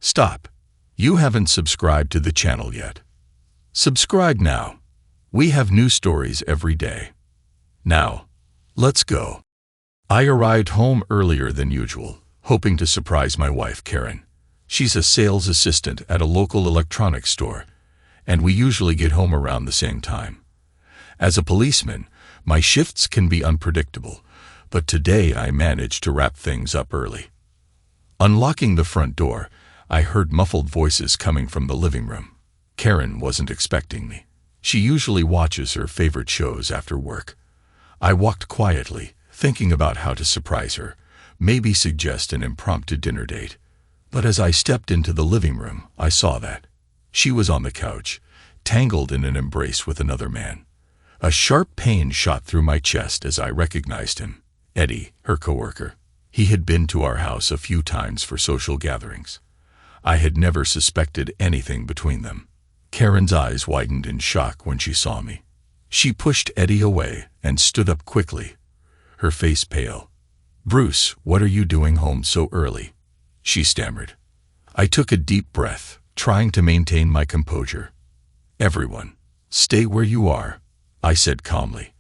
Stop. You haven't subscribed to the channel yet. Subscribe now. We have new stories every day. Now, let's go. I arrived home earlier than usual, hoping to surprise my wife, Karen. She's a sales assistant at a local electronics store, and we usually get home around the same time. As a policeman, my shifts can be unpredictable, but today I managed to wrap things up early. Unlocking the front door, I heard muffled voices coming from the living room. Karen wasn't expecting me. She usually watches her favorite shows after work. I walked quietly, thinking about how to surprise her, maybe suggest an impromptu dinner date. But as I stepped into the living room, I saw that. She was on the couch, tangled in an embrace with another man. A sharp pain shot through my chest as I recognized him. Eddie, her coworker. He had been to our house a few times for social gatherings. I had never suspected anything between them. Karen's eyes widened in shock when she saw me. She pushed Eddie away and stood up quickly, her face pale. "Bruce, what are you doing home so early?" she stammered. I took a deep breath, trying to maintain my composure. "Everyone, stay where you are," I said calmly.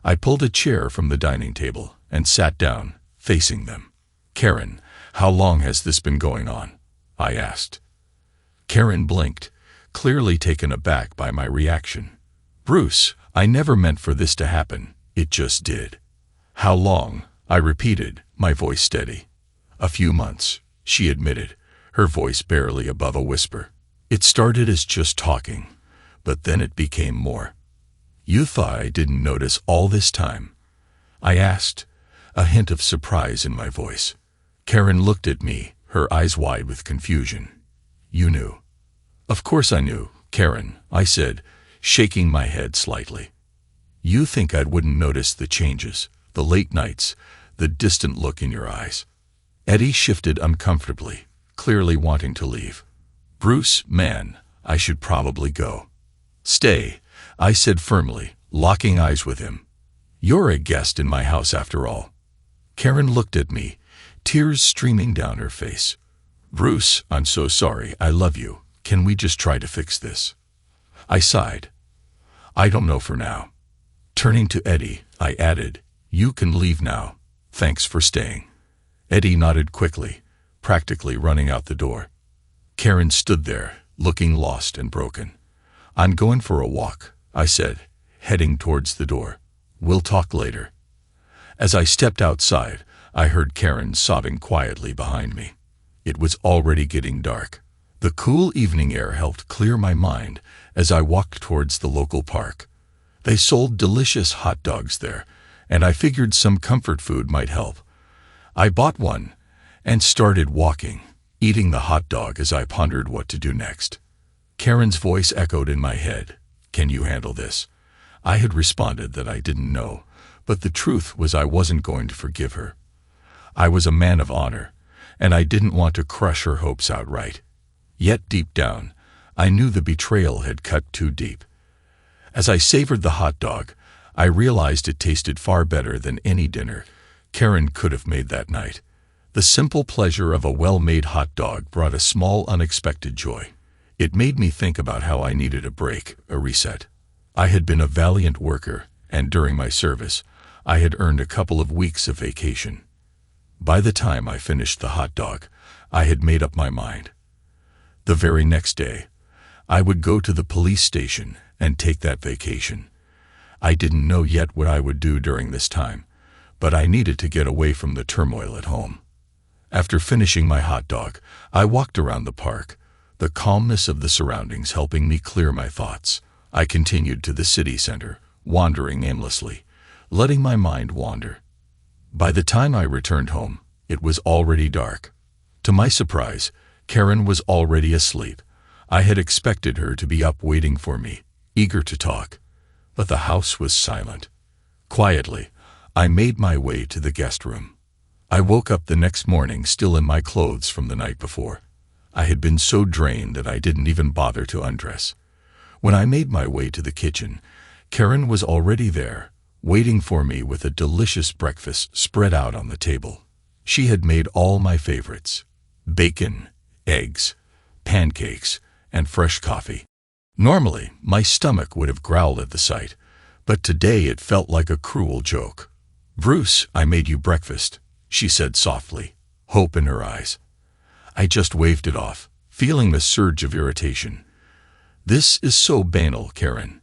I pulled a chair from the dining table and sat down, facing them. "Karen, how long has this been going on?" I asked. Karen blinked, clearly taken aback by my reaction. "Bruce, I never meant for this to happen. It just did." "How long?" I repeated, my voice steady. "A few months," she admitted, her voice barely above a whisper. "It started as just talking, but then it became more." "You thought I didn't notice all this time?" I asked, a hint of surprise in my voice. Karen looked at me, her eyes wide with confusion. "You knew?" "Of course I knew, Karen," I said, shaking my head slightly. "You think I wouldn't notice the changes, the late nights, the distant look in your eyes?" Eddie shifted uncomfortably, clearly wanting to leave. "Bruce, man, I should probably go." "Stay," I said firmly, locking eyes with him. "You're a guest in my house after all." Karen looked at me, tears streaming down her face. "Bruce, I'm so sorry. I love you. Can we just try to fix this?" I sighed. "I don't know for now." Turning to Eddie, I added, "You can leave now. Thanks for staying." Eddie nodded quickly, practically running out the door. Karen stood there, looking lost and broken. "I'm going for a walk," I said, heading towards the door. "We'll talk later." As I stepped outside, I heard Karen sobbing quietly behind me. It was already getting dark. The cool evening air helped clear my mind as I walked towards the local park. They sold delicious hot dogs there, and I figured some comfort food might help. I bought one and started walking, eating the hot dog as I pondered what to do next. Karen's voice echoed in my head. "Can you handle this?" I had responded that I didn't know, but the truth was I wasn't going to forgive her. I was a man of honor, and I didn't want to crush her hopes outright. Yet deep down, I knew the betrayal had cut too deep. As I savored the hot dog, I realized it tasted far better than any dinner Karen could have made that night. The simple pleasure of a well-made hot dog brought a small, unexpected joy. It made me think about how I needed a break, a reset. I had been a valiant worker, and during my service, I had earned a couple of weeks of vacation. By the time I finished the hot dog, I had made up my mind. The very next day, I would go to the police station and take that vacation. I didn't know yet what I would do during this time, but I needed to get away from the turmoil at home. After finishing my hot dog, I walked around the park, the calmness of the surroundings helping me clear my thoughts. I continued to the city center, wandering aimlessly, letting my mind wander. By the time I returned home, it was already dark. To my surprise, Karen was already asleep. I had expected her to be up waiting for me, eager to talk, but the house was silent. Quietly, I made my way to the guest room. I woke up the next morning still in my clothes from the night before. I had been so drained that I didn't even bother to undress. When I made my way to the kitchen, Karen was already there, waiting for me with a delicious breakfast spread out on the table. She had made all my favorites: bacon, eggs, pancakes, and fresh coffee. Normally, my stomach would have growled at the sight, but today it felt like a cruel joke. "Bruce, I made you breakfast," she said softly, hope in her eyes. I just waved it off, feeling a surge of irritation. "This is so banal, Karen."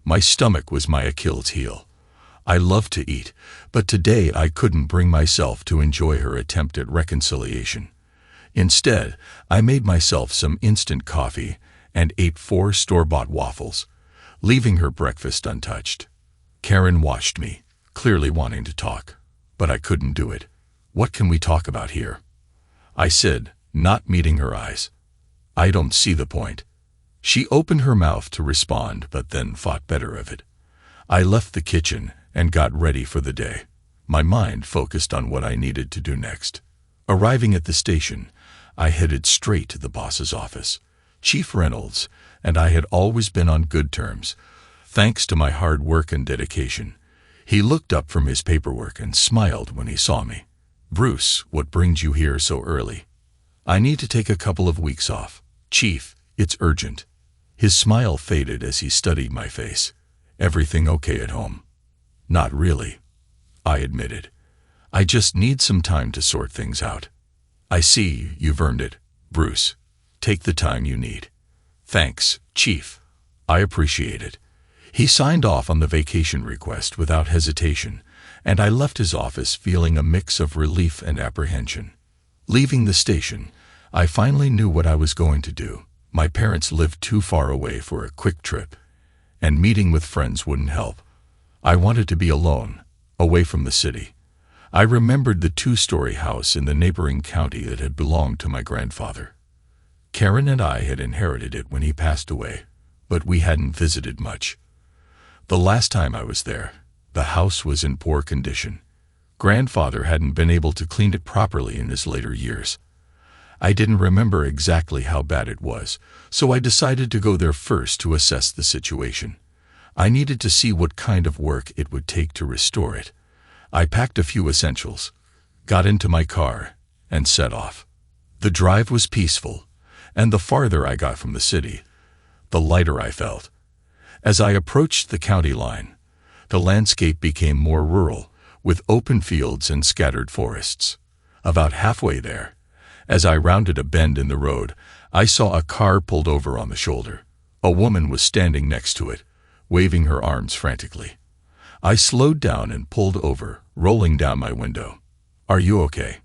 My stomach was my Achilles heel. I love to eat, but today I couldn't bring myself to enjoy her attempt at reconciliation. Instead, I made myself some instant coffee and ate 4 store-bought waffles, leaving her breakfast untouched. Karen watched me, clearly wanting to talk, but I couldn't do it. "What can we talk about here?" I said, not meeting her eyes. "I don't see the point." She opened her mouth to respond, but then thought better of it. I left the kitchen and got ready for the day, my mind focused on what I needed to do next. Arriving at the station, I headed straight to the boss's office. Chief Reynolds and I had always been on good terms, thanks to my hard work and dedication. He looked up from his paperwork and smiled when he saw me. "Bruce, what brings you here so early?" "I need to take a couple of weeks off. Chief, it's urgent." His smile faded as he studied my face. "Everything okay at home?" "Not really," I admitted. "I just need some time to sort things out." "I see, you've earned it, Bruce. Take the time you need." "Thanks, Chief. I appreciate it." He signed off on the vacation request without hesitation, and I left his office feeling a mix of relief and apprehension. Leaving the station, I finally knew what I was going to do. My parents lived too far away for a quick trip, and meeting with friends wouldn't help. I wanted to be alone, away from the city. I remembered the 2-story house in the neighboring county that had belonged to my grandfather. Karen and I had inherited it when he passed away, but we hadn't visited much. The last time I was there, the house was in poor condition. Grandfather hadn't been able to clean it properly in his later years. I didn't remember exactly how bad it was, so I decided to go there first to assess the situation. I needed to see what kind of work it would take to restore it. I packed a few essentials, got into my car, and set off. The drive was peaceful, and the farther I got from the city, the lighter I felt. As I approached the county line, the landscape became more rural, with open fields and scattered forests. About halfway there, as I rounded a bend in the road, I saw a car pulled over on the shoulder. A woman was standing next to it, waving her arms frantically. I slowed down and pulled over, rolling down my window. "Are you okay?"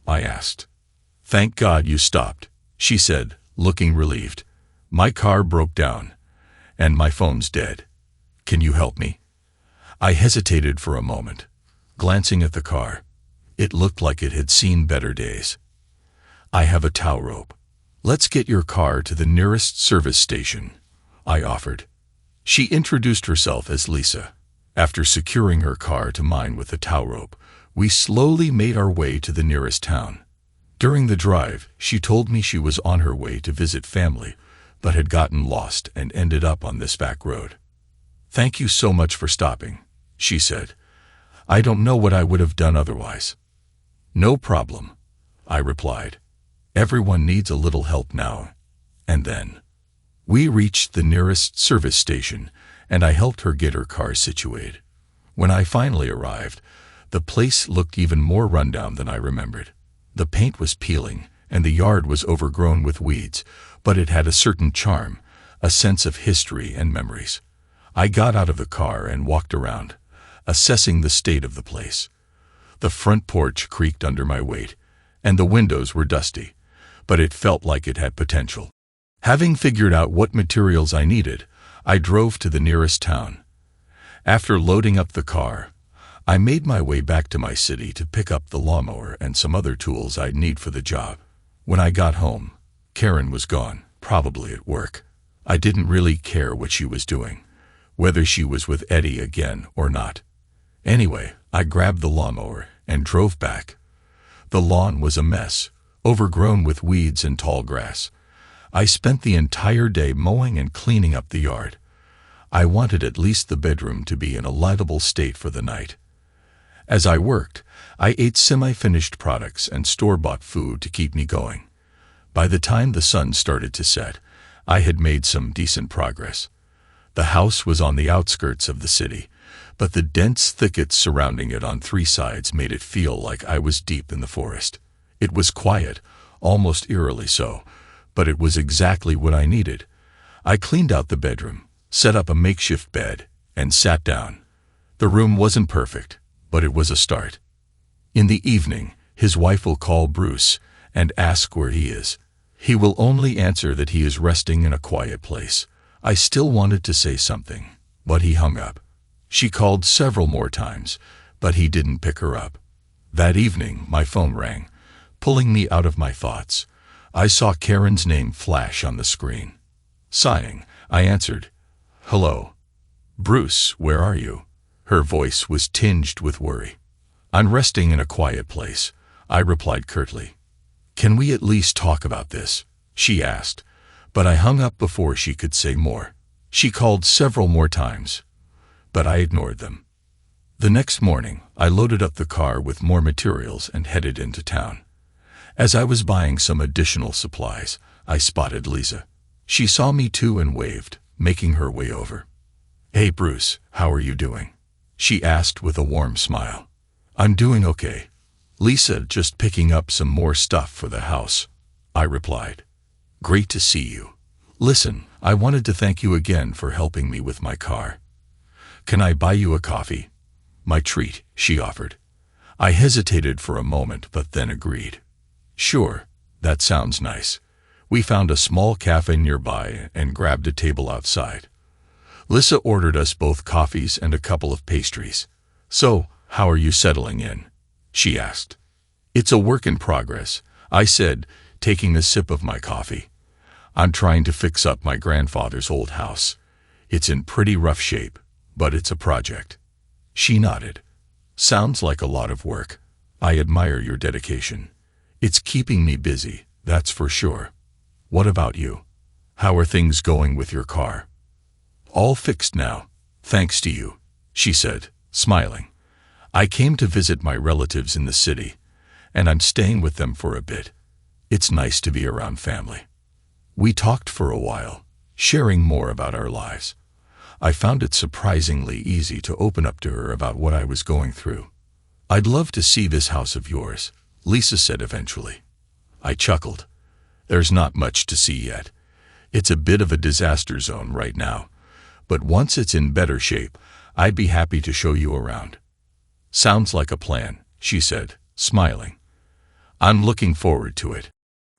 I asked. "Thank God you stopped," she said, looking relieved. "My car broke down, and my phone's dead. Can you help me?" I hesitated for a moment, glancing at the car. It looked like it had seen better days. "I have a tow rope. Let's get your car to the nearest service station," I offered. She introduced herself as Lisa. After securing her car to mine with the tow rope, we slowly made our way to the nearest town. During the drive, she told me she was on her way to visit family, but had gotten lost and ended up on this back road. "Thank you so much for stopping," she said. "I don't know what I would have done otherwise." "No problem," I replied. "Everyone needs a little help now and then." We reached the nearest service station, and I helped her get her car situated. When I finally arrived, the place looked even more rundown than I remembered. The paint was peeling, and the yard was overgrown with weeds, but it had a certain charm, a sense of history and memories. I got out of the car and walked around, assessing the state of the place. The front porch creaked under my weight, and the windows were dusty, but it felt like it had potential. Having figured out what materials I needed, I drove to the nearest town. After loading up the car, I made my way back to my city to pick up the lawnmower and some other tools I'd need for the job. When I got home, Karen was gone, probably at work. I didn't really care what she was doing, whether she was with Eddie again or not. Anyway, I grabbed the lawnmower and drove back. The lawn was a mess, overgrown with weeds and tall grass. I spent the entire day mowing and cleaning up the yard. I wanted at least the bedroom to be in a livable state for the night. As I worked, I ate semi-finished products and store-bought food to keep me going. By the time the sun started to set, I had made some decent progress. The house was on the outskirts of the city, but the dense thickets surrounding it on three sides made it feel like I was deep in the forest. It was quiet, almost eerily so, but it was exactly what I needed. I cleaned out the bedroom, set up a makeshift bed, and sat down. The room wasn't perfect, but it was a start. In the evening, his wife will call Bruce and ask where he is. He will only answer that he is resting in a quiet place. I still wanted to say something, but he hung up. She called several more times, but he didn't pick her up. That evening, my phone rang, pulling me out of my thoughts. I saw Karen's name flash on the screen. Sighing, I answered, "Hello. Bruce, where are you?" Her voice was tinged with worry. "I'm resting in a quiet place," I replied curtly. "Can we at least talk about this?" she asked, but I hung up before she could say more. She called several more times, but I ignored them. The next morning, I loaded up the car with more materials and headed into town. As I was buying some additional supplies, I spotted Lisa. She saw me too and waved, making her way over. "Hey Bruce, how are you doing?" she asked with a warm smile. "I'm doing okay. Lisa, just picking up some more stuff for the house," I replied. "Great to see you. Listen, I wanted to thank you again for helping me with my car. Can I buy you a coffee?" "My treat," she offered. I hesitated for a moment but then agreed. "Sure, that sounds nice." We found a small cafe nearby and grabbed a table outside. Lisa ordered us both coffees and a couple of pastries. "So, how are you settling in?" she asked. "It's a work in progress," I said, taking a sip of my coffee. "I'm trying to fix up my grandfather's old house. It's in pretty rough shape, but it's a project." She nodded. "Sounds like a lot of work. I admire your dedication. It's keeping me busy, that's for sure. What about you? How are things going with your car?" "All fixed now, thanks to you," she said, smiling. "I came to visit my relatives in the city, and I'm staying with them for a bit. It's nice to be around family." We talked for a while, sharing more about our lives. I found it surprisingly easy to open up to her about what I was going through. "I'd love to see this house of yours," Lisa said eventually. I chuckled. "There's not much to see yet. It's a bit of a disaster zone right now, but once it's in better shape, I'd be happy to show you around." "Sounds like a plan," she said, smiling. "I'm looking forward to it."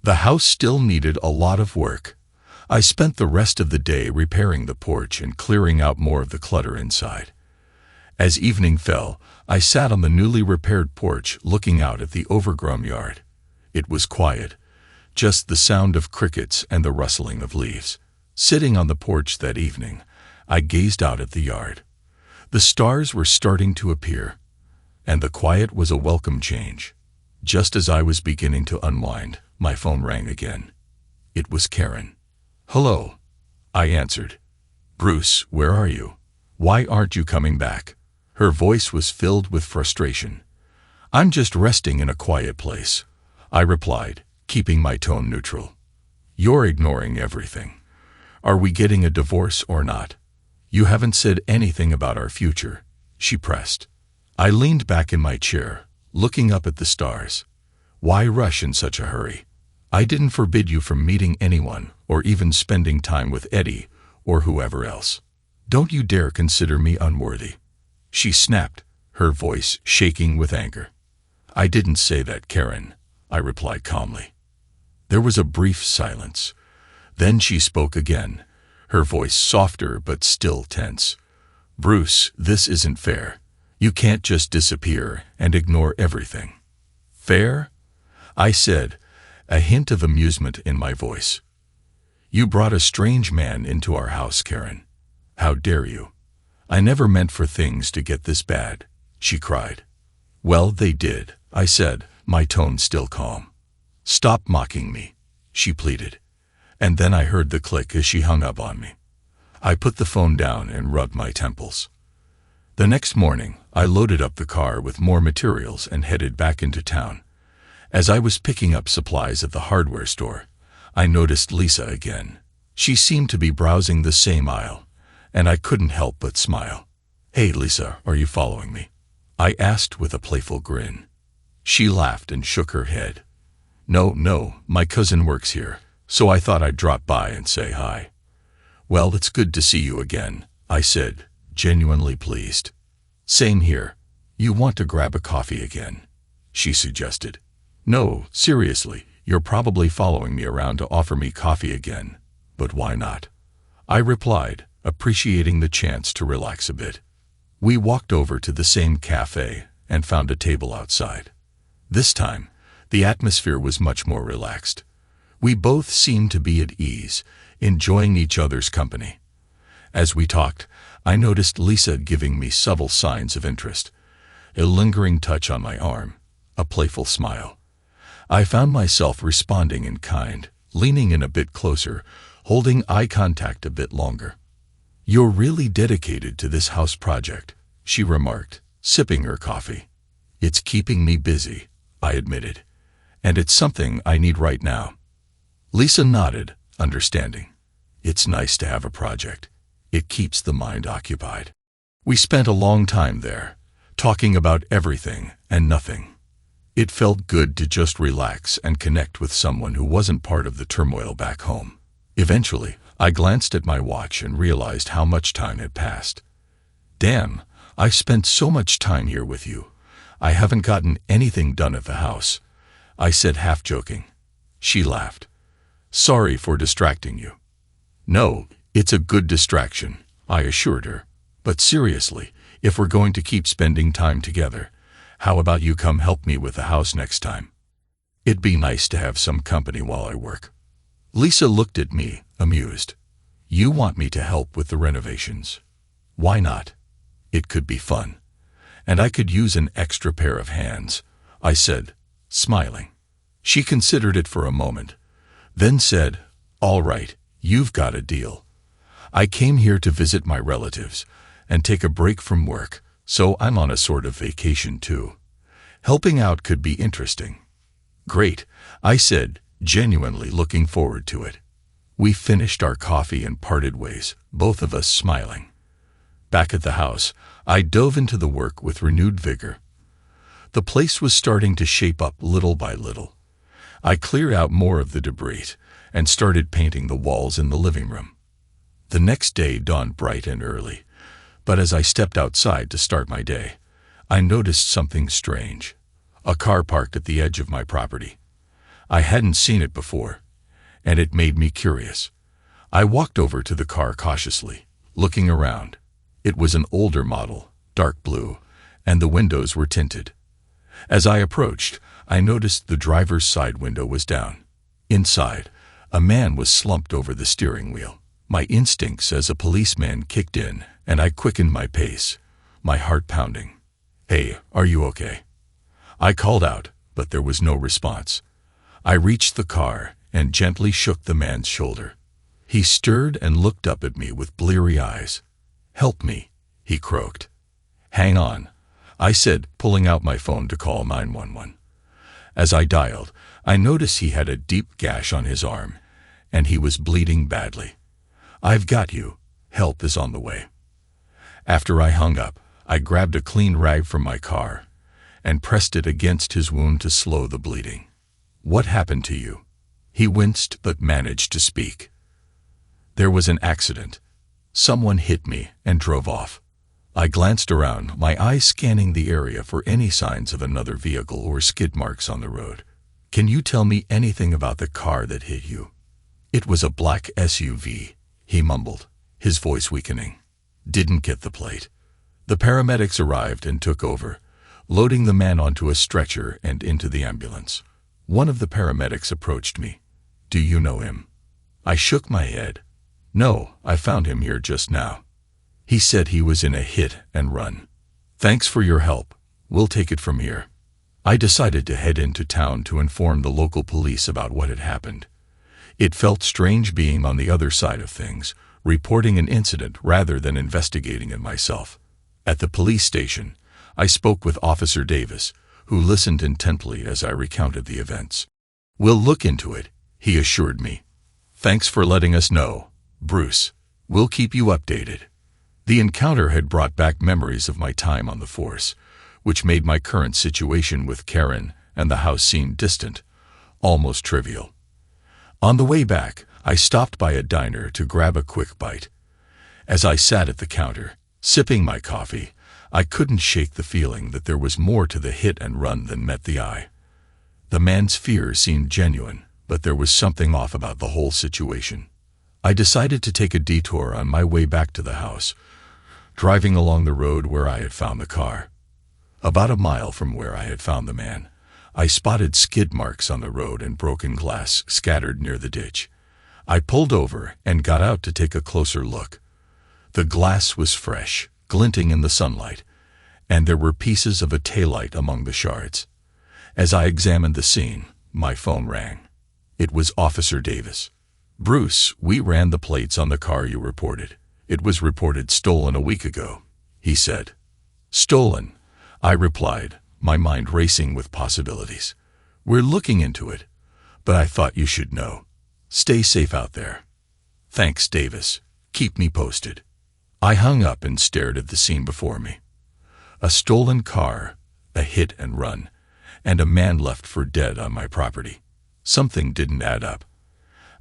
The house still needed a lot of work. I spent the rest of the day repairing the porch and clearing out more of the clutter inside. As evening fell, I sat on the newly repaired porch looking out at the overgrown yard. It was quiet, just the sound of crickets and the rustling of leaves. Sitting on the porch that evening, I gazed out at the yard. The stars were starting to appear, and the quiet was a welcome change. Just as I was beginning to unwind, my phone rang again. It was Karen. "Hello," I answered. "Bruce, where are you? Why aren't you coming back?" Her voice was filled with frustration. "I'm just resting in a quiet place," I replied, keeping my tone neutral. "You're ignoring everything. Are we getting a divorce or not? You haven't said anything about our future," she pressed. I leaned back in my chair, looking up at the stars. "Why rush in such a hurry? I didn't forbid you from meeting anyone or even spending time with Eddie or whoever else. Don't you dare consider me unworthy," she snapped, her voice shaking with anger. "I didn't say that, Karen," I replied calmly. There was a brief silence. Then she spoke again, her voice softer but still tense. "Bruce, this isn't fair. You can't just disappear and ignore everything." "Fair?" I said, a hint of amusement in my voice. "You brought a strange man into our house, Karen. How dare you? I never meant for things to get this bad," she cried. "Well, they did," I said, my tone still calm. "Stop mocking me," she pleaded. And then I heard the click as she hung up on me. I put the phone down and rubbed my temples. The next morning, I loaded up the car with more materials and headed back into town. As I was picking up supplies at the hardware store, I noticed Lisa again. She seemed to be browsing the same aisle, and I couldn't help but smile. "Hey, Lisa, are you following me?" I asked with a playful grin. She laughed and shook her head. No, my cousin works here, so I thought I'd drop by and say hi." "Well, it's good to see you again," I said, genuinely pleased. "Same here. You want to grab a coffee again?" she suggested. "No, seriously, you're probably following me around to offer me coffee again, but why not?" I replied, appreciating the chance to relax a bit. We walked over to the same cafe and found a table outside. This time, the atmosphere was much more relaxed. We both seemed to be at ease, enjoying each other's company. As we talked, I noticed Lisa giving me subtle signs of interest. A lingering touch on my arm, a playful smile. I found myself responding in kind, leaning in a bit closer, holding eye contact a bit longer. "You're really dedicated to this house project," she remarked, sipping her coffee. "It's keeping me busy," I admitted, "and it's something I need right now." Lisa nodded, understanding. It's nice to have a project. It keeps the mind occupied. We spent a long time there, talking about everything and nothing. It felt good to just relax and connect with someone who wasn't part of the turmoil back home. Eventually, I glanced at my watch and realized how much time had passed. "Damn, I spent so much time here with you. I haven't gotten anything done at the house," I said, half joking. She laughed. "Sorry for distracting you." "No, it's a good distraction," I assured her. "But seriously, if we're going to keep spending time together, how about you come help me with the house next time? It'd be nice to have some company while I work." Lisa looked at me, amused. "You want me to help with the renovations? Why not? It could be fun. And I could use an extra pair of hands," I said, smiling. She considered it for a moment, then said, "All right, you've got a deal. I came here to visit my relatives and take a break from work, so I'm on a sort of vacation too. Helping out could be interesting." "Great," I said, genuinely looking forward to it. We finished our coffee and parted ways, both of us smiling. Back at the house, I dove into the work with renewed vigor. The place was starting to shape up little by little. I cleared out more of the debris and started painting the walls in the living room. The next day dawned bright and early, but as I stepped outside to start my day, I noticed something strange. A car parked at the edge of my property. I hadn't seen it before, and it made me curious. I walked over to the car cautiously, looking around. It was an older model, dark blue, and the windows were tinted. As I approached, I noticed the driver's side window was down. Inside, a man was slumped over the steering wheel. My instincts as a policeman kicked in, and I quickened my pace, my heart pounding. "Hey, are you okay?" I called out, but there was no response. I reached the car and gently shook the man's shoulder. He stirred and looked up at me with bleary eyes. "Help me," he croaked. "Hang on," I said, pulling out my phone to call 911. As I dialed, I noticed he had a deep gash on his arm, and he was bleeding badly. "I've got you. Help is on the way." After I hung up, I grabbed a clean rag from my car and pressed it against his wound to slow the bleeding. "What happened to you?" He winced but managed to speak. "There was an accident. Someone hit me and drove off." I glanced around, my eyes scanning the area for any signs of another vehicle or skid marks on the road. "Can you tell me anything about the car that hit you?" "It was a black SUV," he mumbled, his voice weakening. "Didn't get the plate." The paramedics arrived and took over, loading the man onto a stretcher and into the ambulance. One of the paramedics approached me. "Do you know him?" I shook my head. "No, I found him here just now. He said he was in a hit and run." "Thanks for your help. We'll take it from here." I decided to head into town to inform the local police about what had happened. It felt strange being on the other side of things, reporting an incident rather than investigating it myself. At the police station, I spoke with Officer Davis, who listened intently as I recounted the events. "We'll look into it," he assured me, Thanks for letting us know, Bruce. We'll keep you updated. The encounter had brought back memories of my time on the force, which made my current situation with Karen and the house seem distant, almost trivial. On the way back, I stopped by a diner to grab a quick bite. As I sat at the counter, sipping my coffee, I couldn't shake the feeling that there was more to the hit and run than met the eye. The man's fear seemed genuine, but there was something off about the whole situation. I decided to take a detour on my way back to the house, driving along the road where I had found the car. About a mile from where I had found the man, I spotted skid marks on the road and broken glass scattered near the ditch. I pulled over and got out to take a closer look. The glass was fresh, glinting in the sunlight, and there were pieces of a taillight among the shards. As I examined the scene, my phone rang. It was Officer Davis. "Bruce, we ran the plates on the car you reported. It was reported stolen a week ago," he said. "Stolen?" I replied, my mind racing with possibilities. "We're looking into it, but I thought you should know. Stay safe out there." "Thanks, Davis. Keep me posted." I hung up and stared at the scene before me. A stolen car, a hit and run, and a man left for dead on my property. Something didn't add up.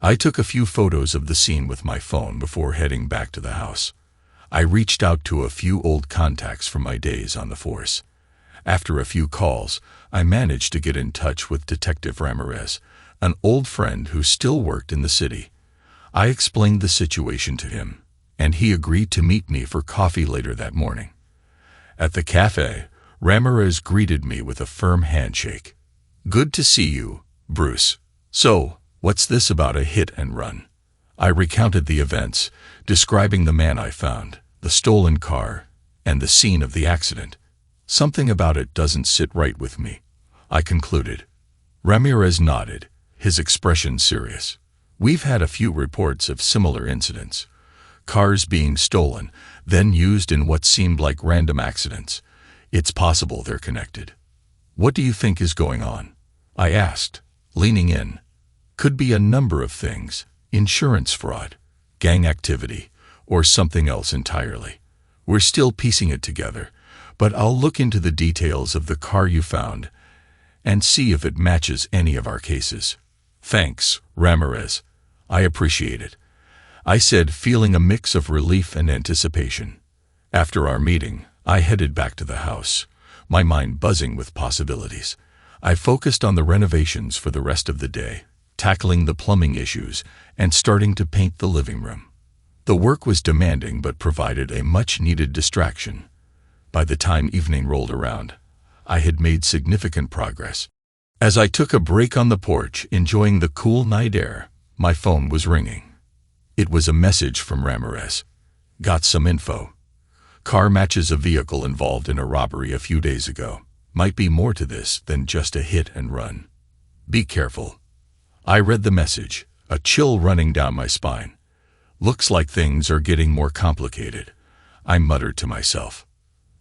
I took a few photos of the scene with my phone before heading back to the house. I reached out to a few old contacts from my days on the force. After a few calls, I managed to get in touch with Detective Ramirez, an old friend who still worked in the city. I explained the situation to him, and he agreed to meet me for coffee later that morning. At the cafe, Ramirez greeted me with a firm handshake. "Good to see you, Bruce. So, what's this about a hit and run?" I recounted the events, describing the man I found, the stolen car, and the scene of the accident. "Something about it doesn't sit right with me," I concluded. Ramirez nodded, his expression serious. "We've had a few reports of similar incidents. Cars being stolen, then used in what seemed like random accidents. It's possible they're connected." "What do you think is going on?" I asked, leaning in. "Could be a number of things: insurance fraud, gang activity, or something else entirely. We're still piecing it together, but I'll look into the details of the car you found and see if it matches any of our cases." "Thanks, Ramirez. I appreciate it," I said, feeling a mix of relief and anticipation. After our meeting, I headed back to the house, my mind buzzing with possibilities. I focused on the renovations for the rest of the day, tackling the plumbing issues and starting to paint the living room. The work was demanding but provided a much-needed distraction. By the time evening rolled around, I had made significant progress. As I took a break on the porch, enjoying the cool night air, my phone was ringing. It was a message from Ramirez. "Got some info. Car matches a vehicle involved in a robbery a few days ago. Might be more to this than just a hit and run. Be careful." I read the message, a chill running down my spine. "Looks like things are getting more complicated," I muttered to myself.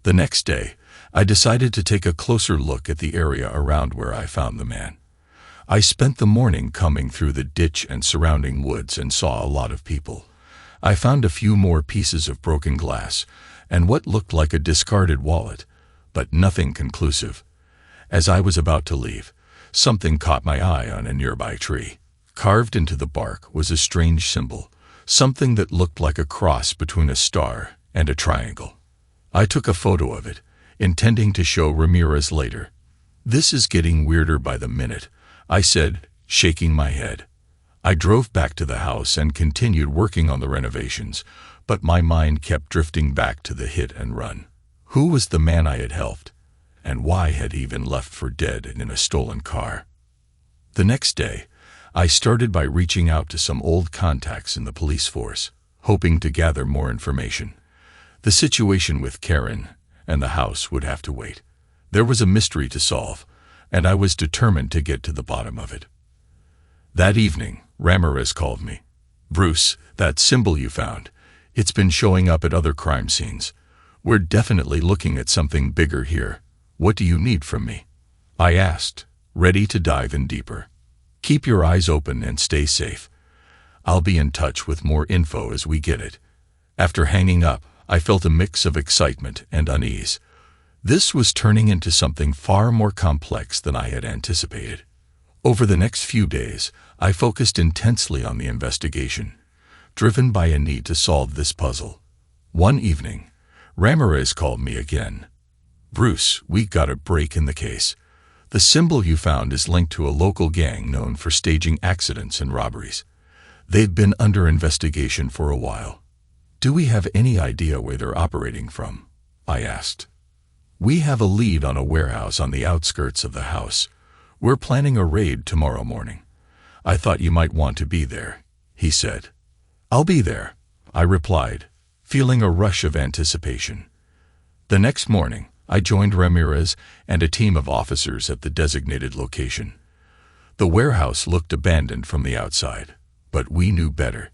The next day, I decided to take a closer look at the area around where I found the man. I spent the morning combing through the ditch and surrounding woods and saw a lot of people. I found a few more pieces of broken glass and what looked like a discarded wallet, but nothing conclusive. As I was about to leave, something caught my eye on a nearby tree. Carved into the bark was a strange symbol, something that looked like a cross between a star and a triangle. I took a photo of it, intending to show Ramirez later. "This is getting weirder by the minute," I said, shaking my head. I drove back to the house and continued working on the renovations, but my mind kept drifting back to the hit and run. Who was the man I had helped? And why had he been left for dead in a stolen car? The next day, I started by reaching out to some old contacts in the police force, hoping to gather more information. The situation with Karen and the house would have to wait. There was a mystery to solve, and I was determined to get to the bottom of it. That evening, Ramirez called me. "Bruce, that symbol you found, it's been showing up at other crime scenes. We're definitely looking at something bigger here. What do you need from me?" I asked, ready to dive in deeper. "Keep your eyes open and stay safe. I'll be in touch with more info as we get it." After hanging up, I felt a mix of excitement and unease. This was turning into something far more complex than I had anticipated. Over the next few days, I focused intensely on the investigation, driven by a need to solve this puzzle. One evening, Ramirez called me again. "Bruce, we got a break in the case. The symbol you found is linked to a local gang known for staging accidents and robberies. They've been under investigation for a while." "Do we have any idea where they're operating from?" I asked. "We have a lead on a warehouse on the outskirts of the house. We're planning a raid tomorrow morning. I thought you might want to be there," he said. "I'll be there," I replied, feeling a rush of anticipation. The next morning, I joined Ramirez and a team of officers at the designated location. The warehouse looked abandoned from the outside, but we knew better.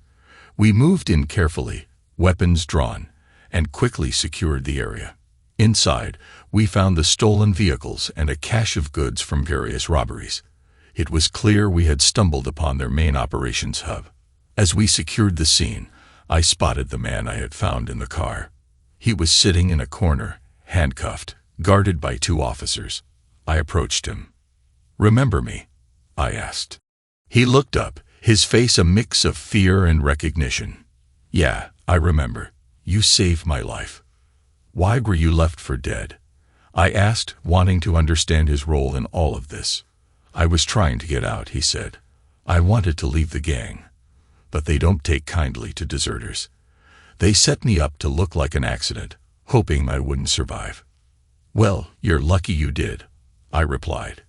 We moved in carefully, weapons drawn, and quickly secured the area. Inside, we found the stolen vehicles and a cache of goods from various robberies. It was clear we had stumbled upon their main operations hub. As we secured the scene, I spotted the man I had found in the car. He was sitting in a corner, handcuffed, guarded by 2 officers. I approached him. "Remember me?" I asked. He looked up, his face a mix of fear and recognition. "Yeah, I remember. You saved my life." "Why were you left for dead?" I asked, wanting to understand his role in all of this. "I was trying to get out," he said. "I wanted to leave the gang. But they don't take kindly to deserters. They set me up to look like an accident, hoping I wouldn't survive." "Well, you're lucky you did," I replied.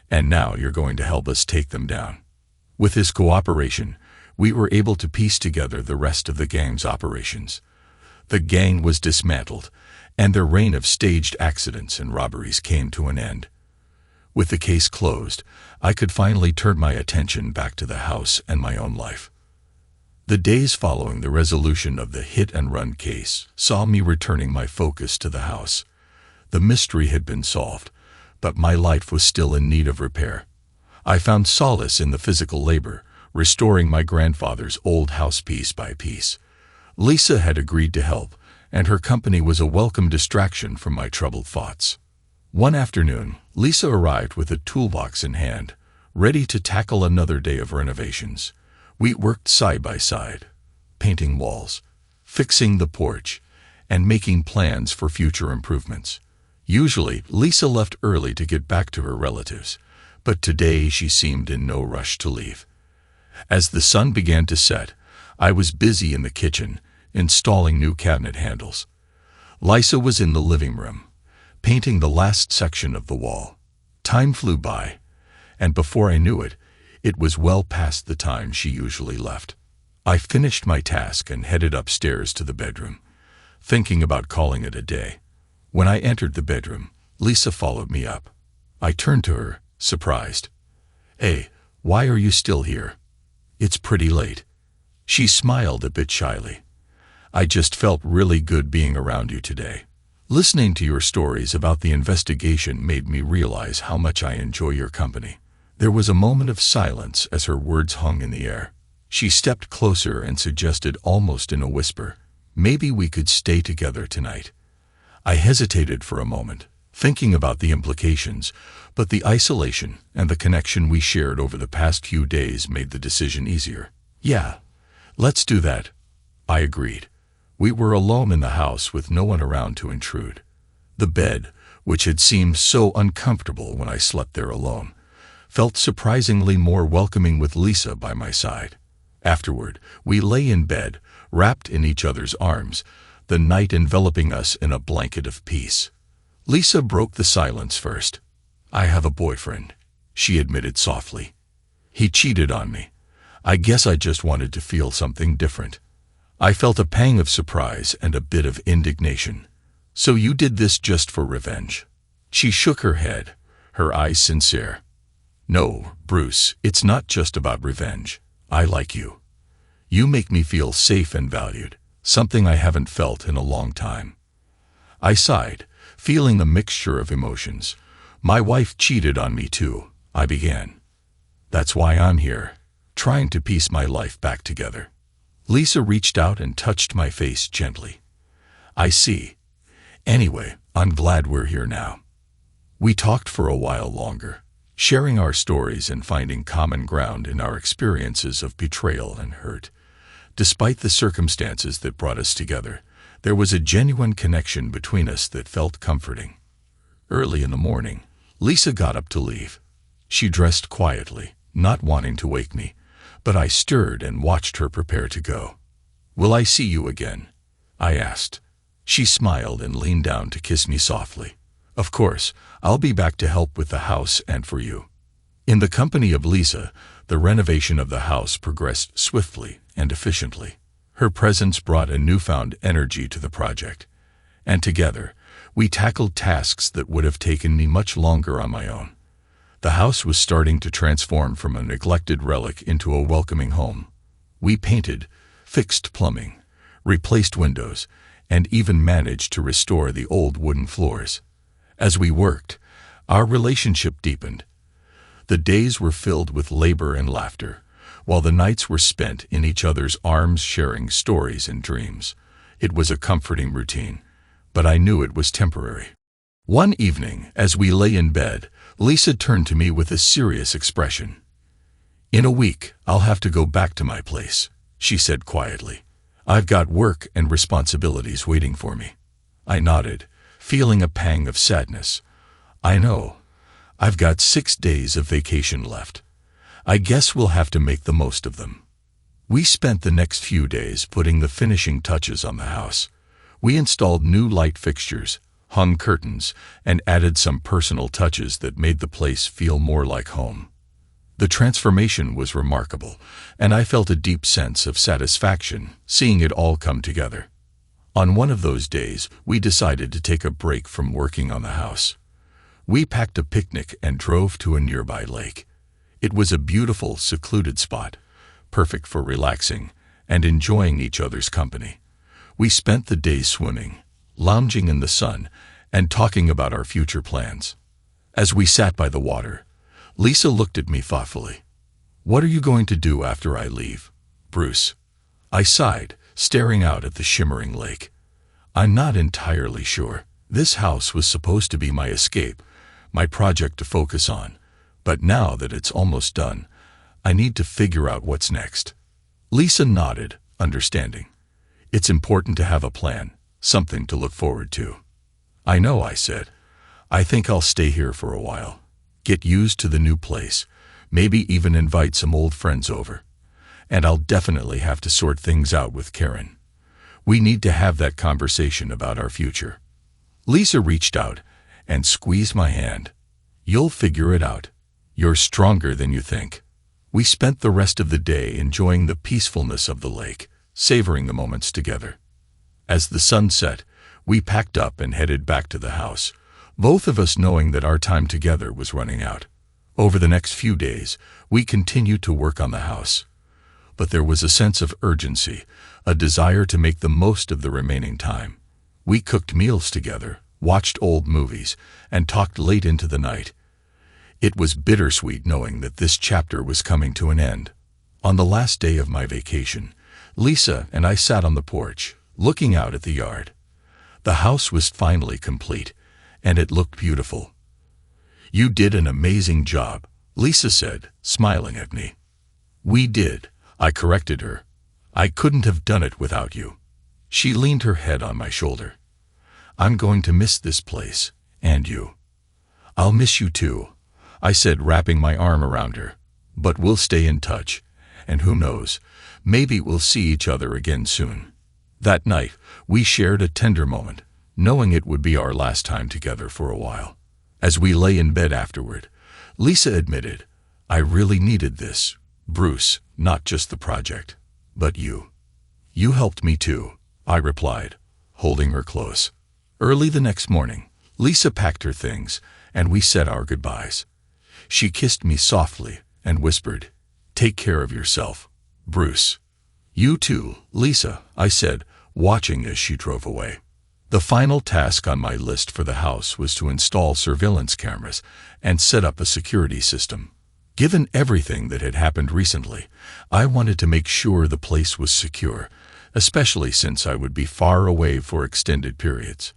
"And now you're going to help us take them down." With his cooperation, we were able to piece together the rest of the gang's operations. The gang was dismantled, and their reign of staged accidents and robberies came to an end. With the case closed, I could finally turn my attention back to the house and my own life. The days following the resolution of the hit-and-run case saw me returning my focus to the house. The mystery had been solved, but my life was still in need of repair. I found solace in the physical labor, restoring my grandfather's old house piece by piece. Lisa had agreed to help, and her company was a welcome distraction from my troubled thoughts. One afternoon, Lisa arrived with a toolbox in hand, ready to tackle another day of renovations. We worked side by side, painting walls, fixing the porch, and making plans for future improvements. Usually, Lisa left early to get back to her relatives, but today she seemed in no rush to leave. As the sun began to set, I was busy in the kitchen, installing new cabinet handles. Lisa was in the living room, painting the last section of the wall. Time flew by, and before I knew it, it was well past the time she usually left. I finished my task and headed upstairs to the bedroom, thinking about calling it a day. When I entered the bedroom, Lisa followed me up. I turned to her, surprised. "Hey, why are you still here? It's pretty late." She smiled a bit shyly. "I just felt really good being around you today. Listening to your stories about the investigation made me realize how much I enjoy your company." There was a moment of silence as her words hung in the air. She stepped closer and suggested almost in a whisper, "Maybe we could stay together tonight." I hesitated for a moment, thinking about the implications, but the isolation and the connection we shared over the past few days made the decision easier. "Yeah, let's do that," I agreed. We were alone in the house with no one around to intrude. The bed, which had seemed so uncomfortable when I slept there alone, felt surprisingly more welcoming with Lisa by my side. Afterward, we lay in bed, wrapped in each other's arms, the night enveloping us in a blanket of peace. Lisa broke the silence first. "I have a boyfriend," she admitted softly. "He cheated on me. I guess I just wanted to feel something different." I felt a pang of surprise and a bit of indignation. "So you did this just for revenge?" She shook her head, her eyes sincere. "No, Bruce, it's not just about revenge. I like you. You make me feel safe and valued, something I haven't felt in a long time." I sighed, feeling the mixture of emotions. "My wife cheated on me too," I began. "That's why I'm here, trying to piece my life back together. Lisa reached out and touched my face gently. I see. Anyway, I'm glad we're here now. We talked for a while longer, sharing our stories and finding common ground in our experiences of betrayal and hurt. Despite the circumstances that brought us together, there was a genuine connection between us that felt comforting. Early in the morning, Lisa got up to leave. She dressed quietly, not wanting to wake me, but I stirred and watched her prepare to go. "Will I see you again?" I asked. She smiled and leaned down to kiss me softly. "Of course, I'll be back to help with the house and for you." In the company of Lisa, the renovation of the house progressed swiftly and efficiently. Her presence brought a newfound energy to the project, and together, we tackled tasks that would have taken me much longer on my own. The house was starting to transform from a neglected relic into a welcoming home. We painted, fixed plumbing, replaced windows, and even managed to restore the old wooden floors. As we worked, our relationship deepened. The days were filled with labor and laughter, while the nights were spent in each other's arms sharing stories and dreams. It was a comforting routine, but I knew it was temporary. One evening, as we lay in bed, Lisa turned to me with a serious expression. "In a week, I'll have to go back to my place," she said quietly. "I've got work and responsibilities waiting for me." I nodded, feeling a pang of sadness. "I know. I've got 6 days of vacation left. I guess we'll have to make the most of them." We spent the next few days putting the finishing touches on the house. We installed new light fixtures, hung curtains, and added some personal touches that made the place feel more like home. The transformation was remarkable, and I felt a deep sense of satisfaction seeing it all come together. On one of those days, we decided to take a break from working on the house. We packed a picnic and drove to a nearby lake. It was a beautiful, secluded spot, perfect for relaxing and enjoying each other's company. We spent the day swimming, lounging in the sun, and talking about our future plans. As we sat by the water, Lisa looked at me thoughtfully. "What are you going to do after I leave, Bruce?" I sighed, staring out at the shimmering lake. "I'm not entirely sure. This house was supposed to be my escape, my project to focus on, but now that it's almost done, I need to figure out what's next." Lisa nodded, understanding. "It's important to have a plan, something to look forward to." "I know," I said. "I think I'll stay here for a while. Get used to the new place, maybe even invite some old friends over. And I'll definitely have to sort things out with Karen. We need to have that conversation about our future." Lisa reached out and squeezed my hand. "You'll figure it out. You're stronger than you think." We spent the rest of the day enjoying the peacefulness of the lake, savoring the moments together. As the sun set, we packed up and headed back to the house, both of us knowing that our time together was running out. Over the next few days, we continued to work on the house. But there was a sense of urgency, a desire to make the most of the remaining time. We cooked meals together, watched old movies, and talked late into the night. It was bittersweet knowing that this chapter was coming to an end. On the last day of my vacation, Lisa and I sat on the porch, looking out at the yard. The house was finally complete, and it looked beautiful. "You did an amazing job," Lisa said, smiling at me. "We did," I corrected her. "I couldn't have done it without you." She leaned her head on my shoulder. "I'm going to miss this place, and you." "I'll miss you too," I said, wrapping my arm around her. "But we'll stay in touch, and who knows, maybe we'll see each other again soon." That night, we shared a tender moment, knowing it would be our last time together for a while. As we lay in bed afterward, Lisa admitted, "I really needed this, Bruce, not just the project, but you." "You helped me too," I replied, holding her close. Early the next morning, Lisa packed her things, and we said our goodbyes. She kissed me softly and whispered, "Take care of yourself, Bruce." "You too, Lisa," I said, watching as she drove away. The final task on my list for the house was to install surveillance cameras and set up a security system. Given everything that had happened recently, I wanted to make sure the place was secure, especially since I would be far away for extended periods.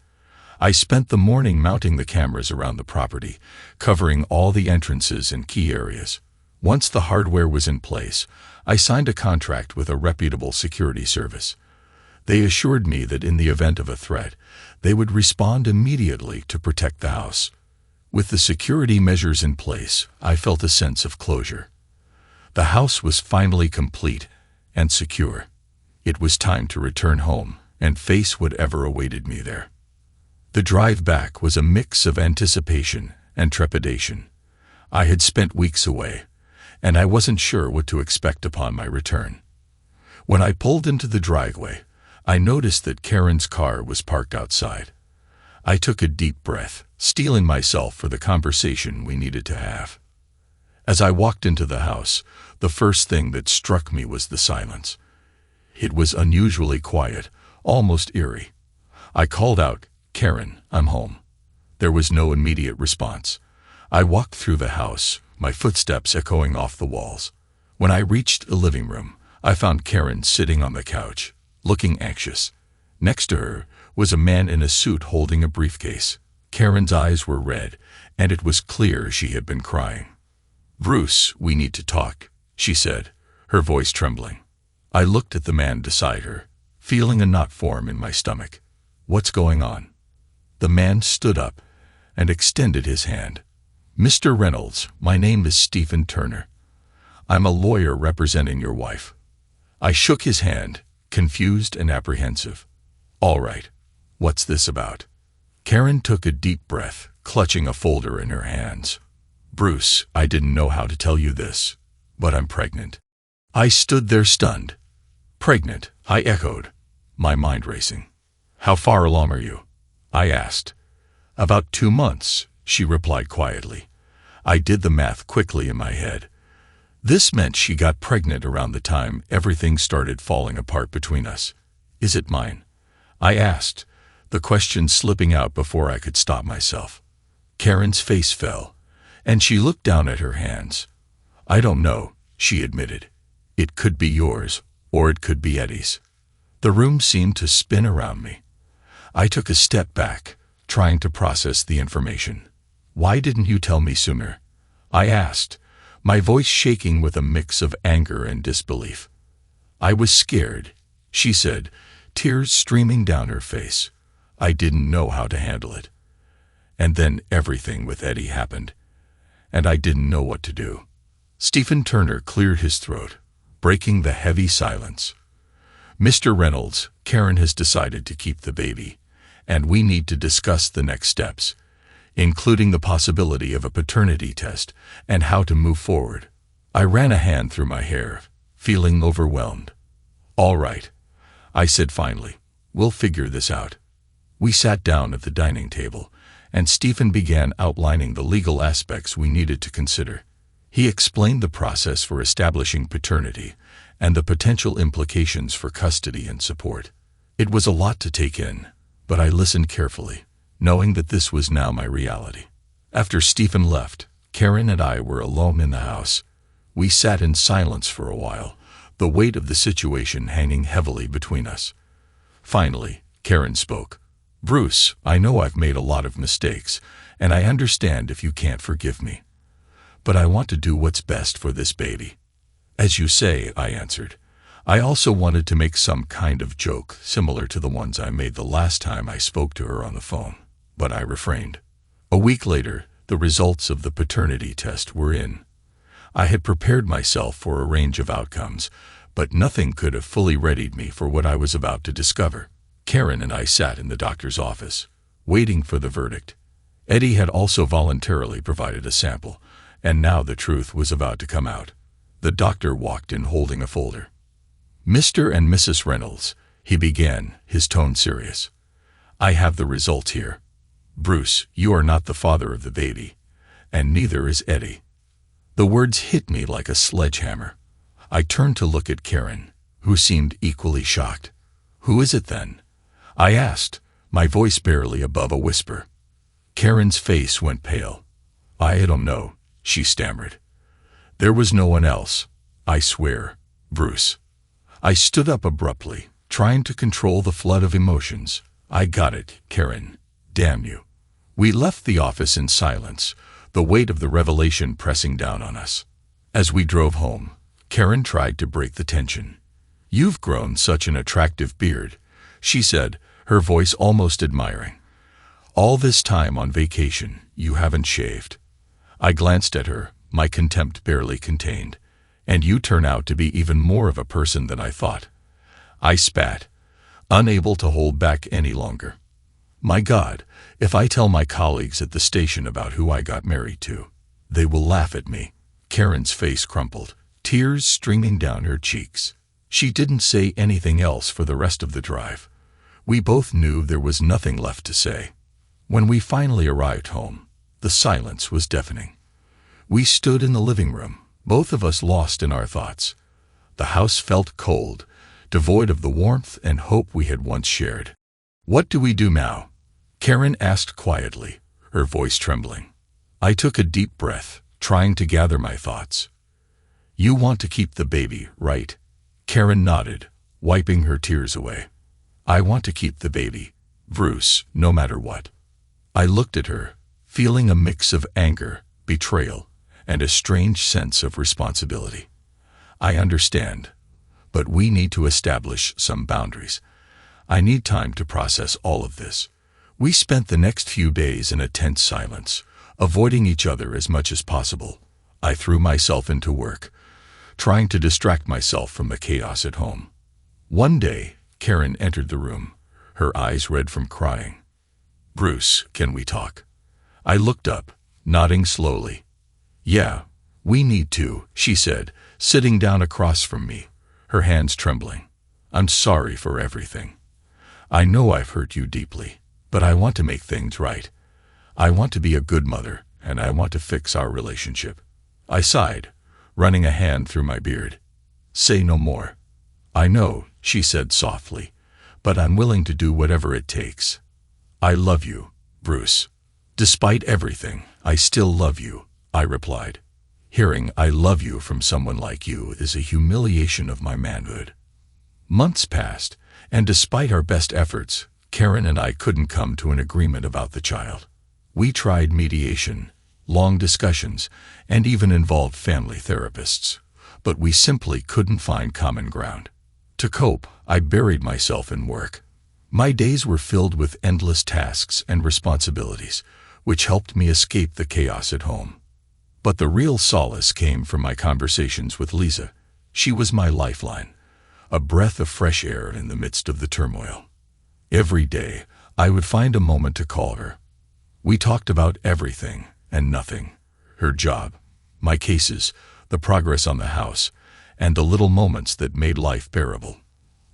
I spent the morning mounting the cameras around the property, covering all the entrances and key areas. Once the hardware was in place, I signed a contract with a reputable security service. They assured me that in the event of a threat, they would respond immediately to protect the house. With the security measures in place, I felt a sense of closure. The house was finally complete and secure. It was time to return home and face whatever awaited me there. The drive back was a mix of anticipation and trepidation. I had spent weeks away, and I wasn't sure what to expect upon my return. When I pulled into the driveway, I noticed that Karen's car was parked outside. I took a deep breath, steeling myself for the conversation we needed to have. As I walked into the house, the first thing that struck me was the silence. It was unusually quiet, almost eerie. I called out, "Karen, I'm home." There was no immediate response. I walked through the house, my footsteps echoing off the walls. When I reached the living room, I found Karen sitting on the couch, looking anxious. Next to her was a man in a suit holding a briefcase. Karen's eyes were red, and it was clear she had been crying. "Bruce, we need to talk," she said, her voice trembling. I looked at the man beside her, feeling a knot form in my stomach. "What's going on?" The man stood up and extended his hand. "Mr. Reynolds, my name is Stephen Turner. I'm a lawyer representing your wife." I shook his hand, confused and apprehensive. "All right, what's this about?" Karen took a deep breath, clutching a folder in her hands. "Bruce, I didn't know how to tell you this, but I'm pregnant." I stood there stunned. "Pregnant?" I echoed, my mind racing. "How far along are you?" I asked. "About 2 months," she replied quietly. I did the math quickly in my head. This meant she got pregnant around the time everything started falling apart between us. "Is it mine?" I asked, the question slipping out before I could stop myself. Karen's face fell, and she looked down at her hands. "I don't know," she admitted. "It could be yours, or it could be Eddie's." The room seemed to spin around me. I took a step back, trying to process the information. "Why didn't you tell me sooner?" I asked, my voice shaking with a mix of anger and disbelief. "I was scared," she said, tears streaming down her face. "I didn't know how to handle it. And then everything with Eddie happened, and I didn't know what to do." Stephen Turner cleared his throat, breaking the heavy silence. "Mr. Reynolds, Karen has decided to keep the baby, and we need to discuss the next steps, including the possibility of a paternity test and how to move forward." I ran a hand through my hair, feeling overwhelmed. "All right," I said finally, "we'll figure this out." We sat down at the dining table, and Stephen began outlining the legal aspects we needed to consider. He explained the process for establishing paternity and the potential implications for custody and support. It was a lot to take in, but I listened carefully, knowing that this was now my reality. After Stephen left, Karen and I were alone in the house. We sat in silence for a while, the weight of the situation hanging heavily between us. Finally, Karen spoke. "Bruce, I know I've made a lot of mistakes, and I understand if you can't forgive me. But I want to do what's best for this baby." "As you say," I answered. I also wanted to make some kind of joke similar to the ones I made the last time I spoke to her on the phone, but I refrained. A week later, the results of the paternity test were in. I had prepared myself for a range of outcomes, but nothing could have fully readied me for what I was about to discover. Karen and I sat in the doctor's office, waiting for the verdict. Eddie had also voluntarily provided a sample, and now the truth was about to come out. The doctor walked in holding a folder. "Mr. and Mrs. Reynolds," he began, his tone serious. "I have the results here. Bruce, you are not the father of the baby, and neither is Eddie." The words hit me like a sledgehammer. I turned to look at Karen, who seemed equally shocked. "Who is it then?" I asked, my voice barely above a whisper. Karen's face went pale. "I don't know," she stammered. There was no one else. I swear, Bruce. I stood up abruptly, trying to control the flood of emotions. I got it, Karen. Damn you. We left the office in silence, the weight of the revelation pressing down on us. As we drove home, Karen tried to break the tension. "You've grown such an attractive beard," she said, her voice almost admiring. "All this time on vacation, you haven't shaved." I glanced at her, my contempt barely contained. "And you turn out to be even more of a person than I thought." I spat, unable to hold back any longer. My God, if I tell my colleagues at the station about who I got married to, they will laugh at me. Karen's face crumpled, tears streaming down her cheeks. She didn't say anything else for the rest of the drive. We both knew there was nothing left to say. When we finally arrived home, the silence was deafening. We stood in the living room, both of us lost in our thoughts. The house felt cold, devoid of the warmth and hope we had once shared. "What do we do now?" Karen asked quietly, her voice trembling. I took a deep breath, trying to gather my thoughts. "You want to keep the baby, right?" Karen nodded, wiping her tears away. "I want to keep the baby, Bruce, no matter what." I looked at her, feeling a mix of anger, betrayal, and a strange sense of responsibility. "I understand, but we need to establish some boundaries. I need time to process all of this." We spent the next few days in a tense silence, avoiding each other as much as possible. I threw myself into work, trying to distract myself from the chaos at home. One day, Karen entered the room, her eyes red from crying. "Bruce, can we talk?" I looked up, nodding slowly. "Yeah, we need to," she said, sitting down across from me, her hands trembling. "I'm sorry for everything. I know I've hurt you deeply, but I want to make things right. I want to be a good mother, and I want to fix our relationship." I sighed, running a hand through my beard. "Say no more." "I know," she said softly, "but I'm willing to do whatever it takes." "I love you, Bruce. Despite everything, I still love you," I replied. Hearing "I love you" from someone like you is a humiliation of my manhood. Months passed, and despite our best efforts, Karen and I couldn't come to an agreement about the child. We tried mediation, long discussions, and even involved family therapists, but we simply couldn't find common ground. To cope, I buried myself in work. My days were filled with endless tasks and responsibilities, which helped me escape the chaos at home. But the real solace came from my conversations with Lisa. She was my lifeline, a breath of fresh air in the midst of the turmoil. Every day, I would find a moment to call her. We talked about everything and nothing: her job, my cases, the progress on the house, and the little moments that made life bearable.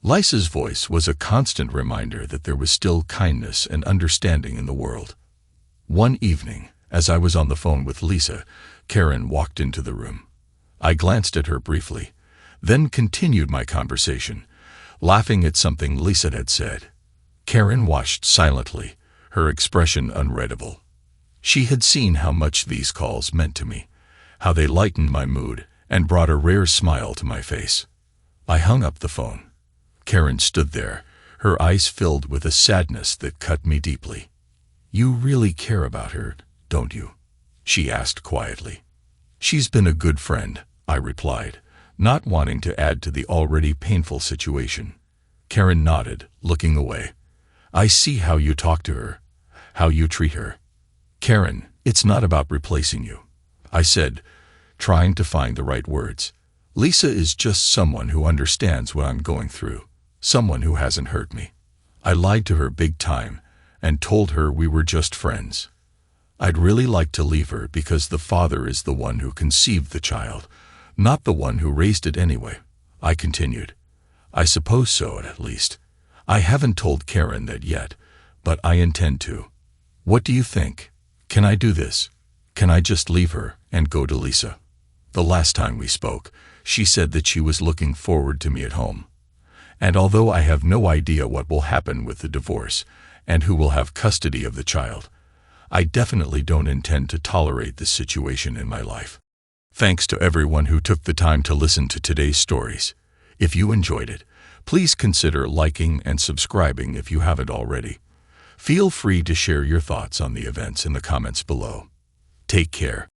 Lisa's voice was a constant reminder that there was still kindness and understanding in the world. One evening, as I was on the phone with Lisa, Karen walked into the room. I glanced at her briefly, then continued my conversation, laughing at something Lisa had said. Karen watched silently, her expression unreadable. She had seen how much these calls meant to me, how they lightened my mood and brought a rare smile to my face. I hung up the phone. Karen stood there, her eyes filled with a sadness that cut me deeply. "You really care about her, don't you?" she asked quietly. "She's been a good friend," I replied, not wanting to add to the already painful situation. Karen nodded, looking away. "I see how you talk to her, how you treat her." "Karen, it's not about replacing you," I said, trying to find the right words. "Lisa is just someone who understands what I'm going through, someone who hasn't hurt me." I lied to her big time and told her we were just friends. I'd really like to leave her because the father is the one who conceived the child, not the one who raised it anyway, I continued. "I suppose so, at least. I haven't told Karen that yet, but I intend to. What do you think? Can I do this? Can I just leave her and go to Lisa?" The last time we spoke, she said that she was looking forward to me at home. And although I have no idea what will happen with the divorce and who will have custody of the child, I definitely don't intend to tolerate this situation in my life. Thanks to everyone who took the time to listen to today's stories. If you enjoyed it, please consider liking and subscribing if you haven't already. Feel free to share your thoughts on the events in the comments below. Take care.